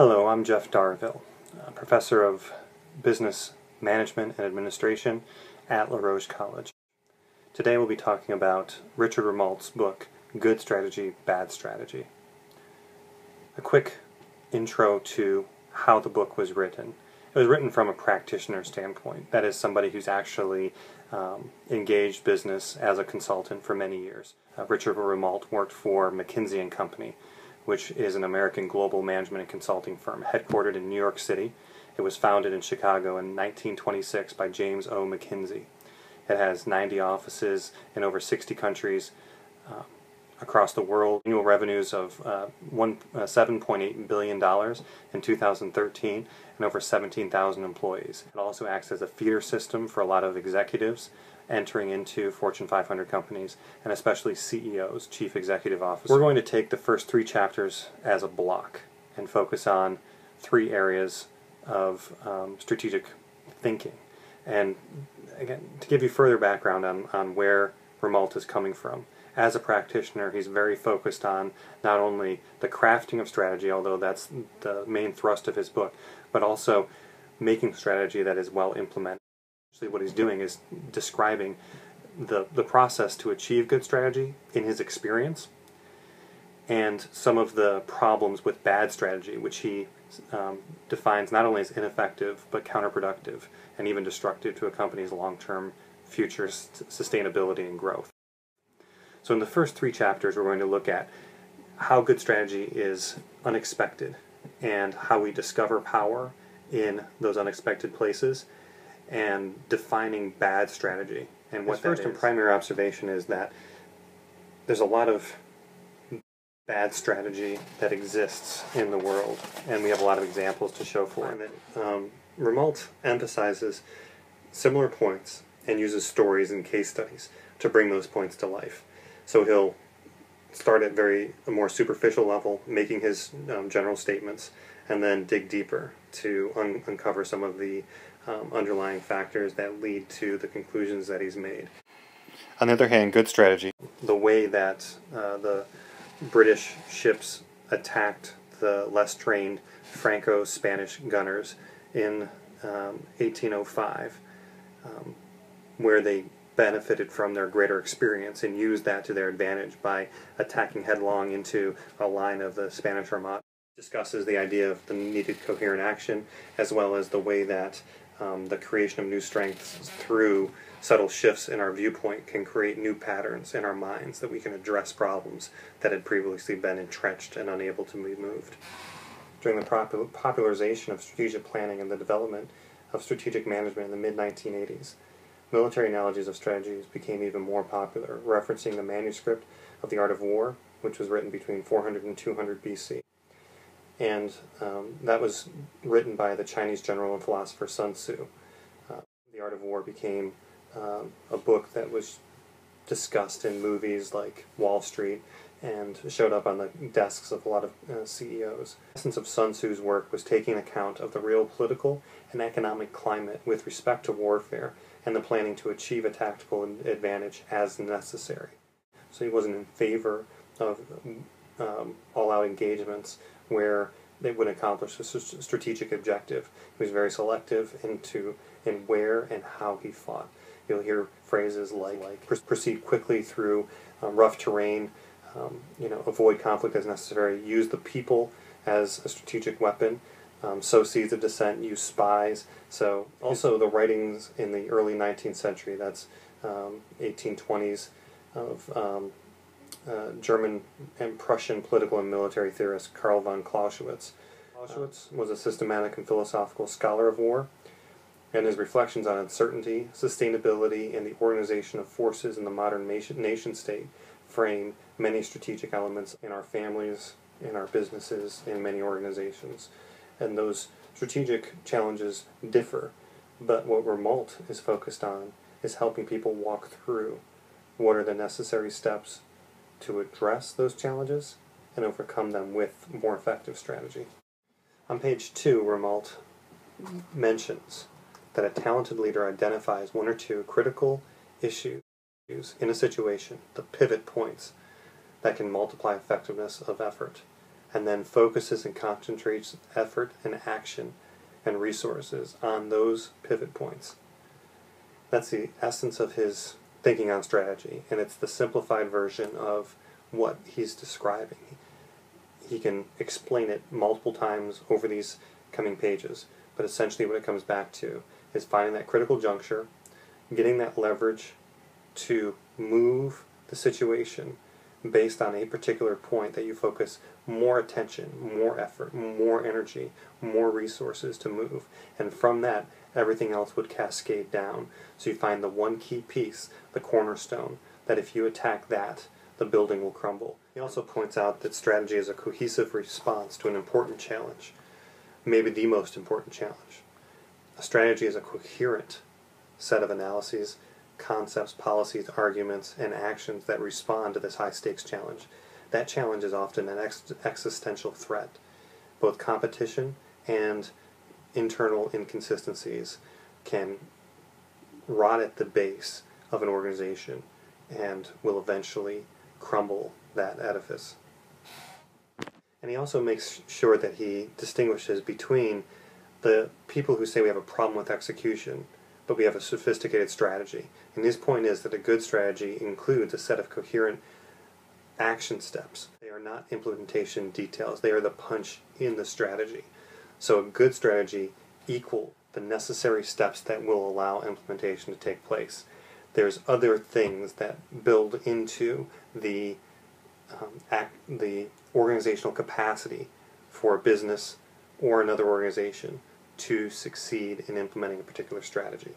Hello, I'm Jeff Darville, Professor of Business Management and Administration at Laroche College. Today we'll be talking about Richard Rumelt's book, Good Strategy, Bad Strategy. A quick intro to how the book was written. It was written from a practitioner standpoint, that is, somebody who's actually engaged business as a consultant for many years. Richard Rumelt worked for McKinsey & Company, which is an American global management and consulting firm headquartered in New York City. It was founded in Chicago in 1926 by James O. McKinsey. It has 90 offices in over 60 countries across the world. Annual revenues of $7.8 billion in 2013 and over 17,000 employees. It also acts as a feeder system for a lot of executives entering into Fortune 500 companies, and especially CEOs, Chief Executive Officers. We're going to take the first 3 chapters as a block and focus on 3 areas of strategic thinking. And again, to give you further background on where Rumelt is coming from. As a practitioner, he's very focused on not only the crafting of strategy, although that's the main thrust of his book, but also making strategy that is well implemented. Actually, what he's doing is describing the process to achieve good strategy in his experience and some of the problems with bad strategy, which he defines not only as ineffective but counterproductive and even destructive to a company's long-term future sustainability and growth. So in the first 3 chapters, we're going to look at how good strategy is unexpected and how we discover power in those unexpected places, and defining bad strategy. And what first and primary observation is that there's a lot of bad strategy that exists in the world, and we have a lot of examples to show for it. Rumelt emphasizes similar points and uses stories and case studies to bring those points to life. So he'll start at a more superficial level, making his general statements, and then dig deeper to uncover some of the underlying factors that lead to the conclusions that he's made. On the other hand, good strategy, the way that the British ships attacked the less trained Franco-Spanish gunners in 1805, where they benefited from their greater experience and used that to their advantage by attacking headlong into a line of the Spanish Armada. Discusses the idea of the needed coherent action, as well as the way that the creation of new strengths through subtle shifts in our viewpoint can create new patterns in our minds that we can address problems that had previously been entrenched and unable to be moved. During the popularization of strategic planning and the development of strategic management in the mid-1980s, military analogies of strategies became even more popular, referencing the manuscript of The Art of War, which was written between 400 and 200 BC. And that was written by the Chinese general and philosopher Sun Tzu. The Art of War became a book that was discussed in movies like Wall Street and showed up on the desks of a lot of CEOs. The essence of Sun Tzu's work was taking account of the real political and economic climate with respect to warfare and the planning to achieve a tactical advantage as necessary. So he wasn't in favor of all-out engagements where they would accomplish a strategic objective. He was very selective in where and how he fought. You'll hear phrases like proceed quickly through rough terrain, avoid conflict as necessary, use the people as a strategic weapon, sow seeds of dissent, use spies. So also the writings in the early 19th century, that's 1820s, of German and Prussian political and military theorist Karl von Clausewitz. Clausewitz was a systematic and philosophical scholar of war, and his reflections on uncertainty, sustainability, and the organization of forces in the modern nation-state frame many strategic elements in our families, in our businesses, in many organizations. And those strategic challenges differ, but what Rumelt is focused on is helping people walk through what are the necessary steps to address those challenges and overcome them with more effective strategy. On page 2, Rumelt mentions that a talented leader identifies 1 or 2 critical issues in a situation, the pivot points that can multiply effectiveness of effort. and then focuses and concentrates effort and action and resources on those pivot points. That's the essence of his thinking on strategy, and it's the simplified version of what he's describing. He can explain it multiple times over these coming pages, but essentially what it comes back to is finding that critical juncture, getting that leverage to move the situation based on a particular point that you focus more attention, more effort, more energy, more resources to move. And from that, everything else would cascade down. So you find the one key piece, the cornerstone, that if you attack that, the building will crumble. He also points out that strategy is a cohesive response to an important challenge, maybe the most important challenge. A strategy is a coherent set of analyses, concepts, policies, arguments, and actions that respond to this high-stakes challenge. That challenge is often an existential threat. Both competition and internal inconsistencies can rot at the base of an organization and will eventually crumble that edifice. And he also makes sure that he distinguishes between the people who say we have a problem with execution, but we have a sophisticated strategy. And his point is that a good strategy includes a set of coherent action steps. They are not implementation details. They are the punch in the strategy. So a good strategy equals the necessary steps that will allow implementation to take place. There's other things that build into the organizational capacity for a business or another organization to succeed in implementing a particular strategy.